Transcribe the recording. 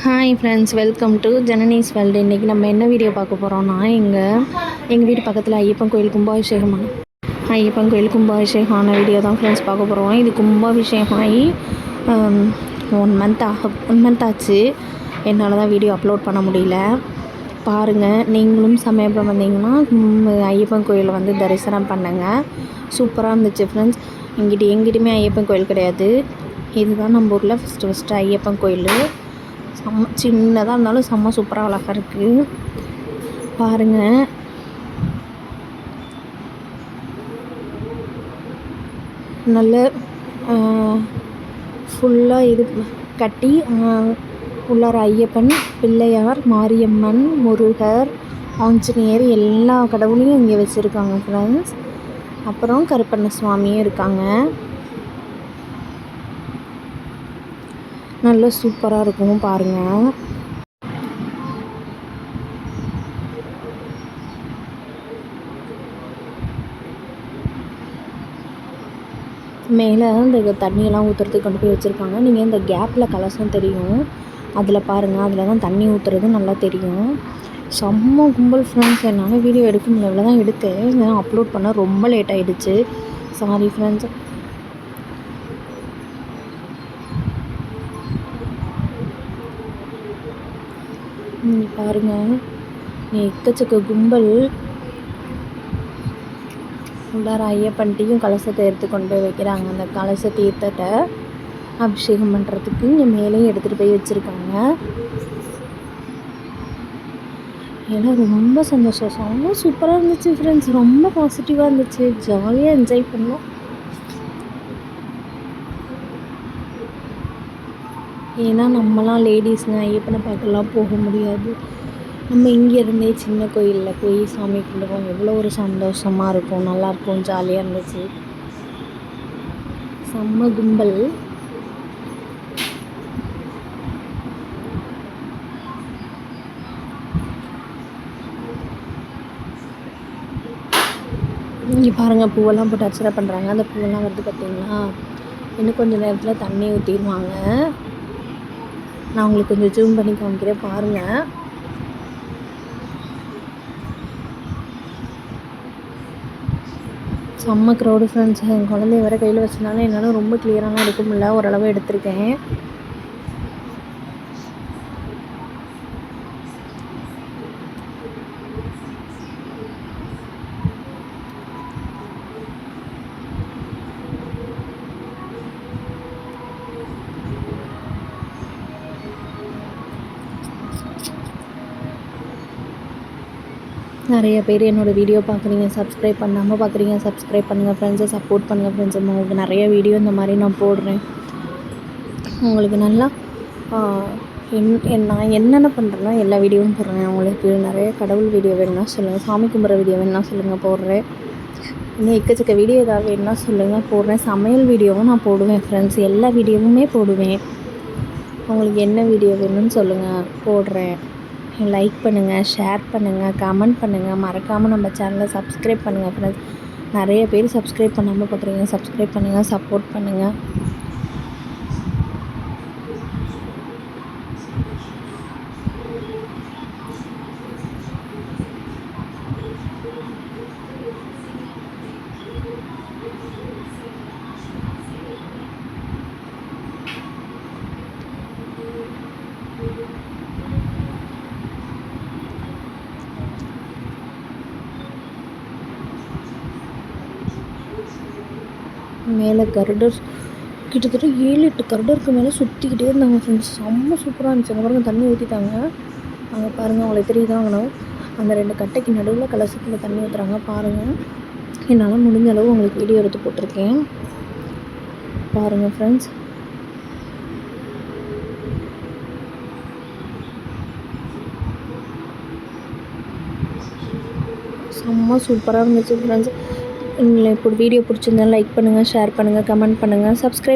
Hi friends, welcome to Janani's world. இன்றைக்கி நம்ம என்ன வீடியோ பார்க்க போகிறோன்னா, எங்கள் வீட்டு பக்கத்தில் ஐயப்பன் கோயில் கும்பாபிஷேகம் ஆன வீடியோ தான் ஃப்ரெண்ட்ஸ் பார்க்க போகிறோம். இது கும்பாபிஷேகம் ஆகி 1 மந்த் ஆச்சு. என்னால் தான் வீடியோ அப்லோட் பண்ண முடியல. பாருங்கள், நீங்களும் சமயபுரம் வந்தீங்கன்னா ஐயப்பன் கோயிலை வந்து தரிசனம் பண்ணுங்கள். சூப்பராக இருந்துச்சு ஃப்ரெண்ட்ஸ். எங்கிட்டையுமே ஐயப்பன் கோயில் கிடையாது. இதுதான் நம்ம ஊரில் ஃபஸ்ட்டு ஐயப்பன் கோயில். சின்னதாக இருந்தாலும் செம்ம சூப்பராக அழகாக இருக்குது. பாருங்கள், நல்ல ஃபுல்லாக இது கட்டி உள்ளார ஐயப்பன், பிள்ளையார், மாரியம்மன், முருகர், ஆஞ்சநேயர் எல்லா கடவுளையும் இங்கே வச்சுருக்காங்க ஃப்ரெண்ட்ஸ். அப்புறம் கருப்பண்ண சுவாமியும் இருக்காங்க. நல்ல சூப்பராக இருக்கும் பாருங்கள். மேலே இந்த தண்ணியெல்லாம் ஊற்றுறதுக்கு கொண்டு போய் வச்சுருக்காங்க. நீங்கள் இந்த கேப்பில் கலசம் தெரியும், அதில் பாருங்கள், அதில் தான் தண்ணி ஊற்றுறது நல்லா தெரியும். செம்ம கும்பல் ஃப்ரெண்ட்ஸ். என்னால் வீடியோ எடுக்க முடியல, இவ்வளோ தான் எடுத்தேன். இதெல்லாம் அப்லோட் பண்ண ரொம்ப லேட் ஆகிடுச்சு, சாரி ஃப்ரெண்ட்ஸ். பாருங்கள், எக்கச்சக்க கும்பல். உள்ளார ஐயப்பன்ட்டையும் கலசத்தை எடுத்து கொண்டு போய் வைக்கிறாங்க. அந்த கலச தீர்த்தத்தை அபிஷேகம் பண்ணுறதுக்கு இங்கே மேலேயும் எடுத்துகிட்டு போய் வச்சுருக்காங்க. ஏன்னா ரொம்ப சந்தோஷம், ரொம்ப சூப்பராக இருந்துச்சு ஃப்ரெண்ட்ஸ். ரொம்ப பாசிட்டிவாக இருந்துச்சு, ஜாலியாக என்ஜாய் பண்ணோம். ஏன்னா நம்மலாம் லேடிஸுங்க ஐயப்பனை பார்க்கலாம் போக முடியாது. நம்ம இங்கேருந்தே சின்ன கோயிலில் போய் சாமி கும்பிடுவோம். எவ்வளோ ஒரு சந்தோஷமாக இருக்கும், நல்லாயிருக்கும், ஜாலியாக இருந்துச்சு. செம்ம கும்பல். இங்கே பாருங்கள், பூவெல்லாம் போட்டு அர்ச்சனை பண்ணுறாங்க. அந்த பூவெல்லாம் வருது பார்த்தீங்களா? இன்னும் கொஞ்சம் நேரத்தில் தண்ணி ஊற்றிடுவாங்க. நான் உங்களுக்கு கொஞ்சம் ஜூம் பண்ணி காமிக்கிறேன் பாருங்கள். செம்ம க்ரௌடு ஃப்ரெண்ட்ஸ். என் குழந்தைய வேறு கையில் வச்சனால என்னால் ரொம்ப கிளியராலாம் எடுக்க முடியல, ஓரளவு எடுத்திருக்கேன். நிறைய பேர் என்னோடய வீடியோ பார்க்குறீங்க, சப்ஸ்கிரைப் பண்ணாமல் பார்க்குறீங்க. சப்ஸ்கிரைப் பண்ணுங்கள் ஃப்ரெண்ட்ஸை, சப்போர்ட் பண்ணுங்கள் ஃப்ரெண்ட்ஸ். உங்களுக்கு நிறைய வீடியோ இந்த மாதிரி நான் போடுறேன். உங்களுக்கு நல்லா நான் என்னென்ன பண்ணுறேன்னா எல்லா வீடியோவும் போடுறேன். உங்களுக்கு நிறைய கடவுள் வீடியோ வேணும்னா சொல்லுங்கள், சாமி கும்பிட்ற வீடியோ வேணும்னா சொல்லுங்கள், போடுறேன். இன்னும் எக்கச்சக்க வீடியோ ஏதாவது வேணும்னா சொல்லுங்கள், போடுறேன். சமையல் வீடியோவும் நான் போடுவேன் ஃப்ரெண்ட்ஸ், எல்லா வீடியோவுமே போடுவேன். உங்களுக்கு என்ன வீடியோ வேணும்னு சொல்லுங்கள், போடுறேன். லைக் பண்ணுங்கள், ஷேர் பண்ணுங்கள், கமெண்ட் பண்ணுங்கள். மறக்காமல் நம்ம சேனலை சப்ஸ்கிரைப் பண்ணுங்கள் ஃப்ரெண்ட்ஸ். நிறைய பேர் சப்ஸ்கிரைப் பண்ணாமல் பார்க்குறீங்க, சப்ஸ்கிரைப் பண்ணுங்கள், சப்போர்ட் பண்ணுங்கள். மேலே கருடர் கிட்டத்தட்ட 7-8 கருடருக்கு மேலே சுற்றிக்கிட்டே இருந்தாங்க ஃப்ரெண்ட்ஸ். செம்ம சூப்பராக இருந்துச்சு. அங்கே பாருங்கள், தண்ணி ஊற்றிட்டாங்க. அங்கே பாருங்கள், அவங்களுக்கு தெரியுதாங்கண்ணா, அந்த 2 கட்டைக்கு நடுவில் கலசத்தில் தண்ணி ஊற்றுறாங்க பாருங்கள். என்னால் முடிஞ்ச அளவு உங்களுக்கு வீடியோ எடுத்து போட்டிருக்கேன் பாருங்கள் ஃப்ரெண்ட்ஸ். செம்ம சூப்பராக இருந்துச்சு ஃப்ரெண்ட்ஸ். உங்களுக்கு வீடியோ பிடிச்சிருந்தா லைக் பண்ணுங்கள், ஷேர் பண்ணுங்கள், கமெண்ட் பண்ணுங்கள், சப்ஸ்கிரைப்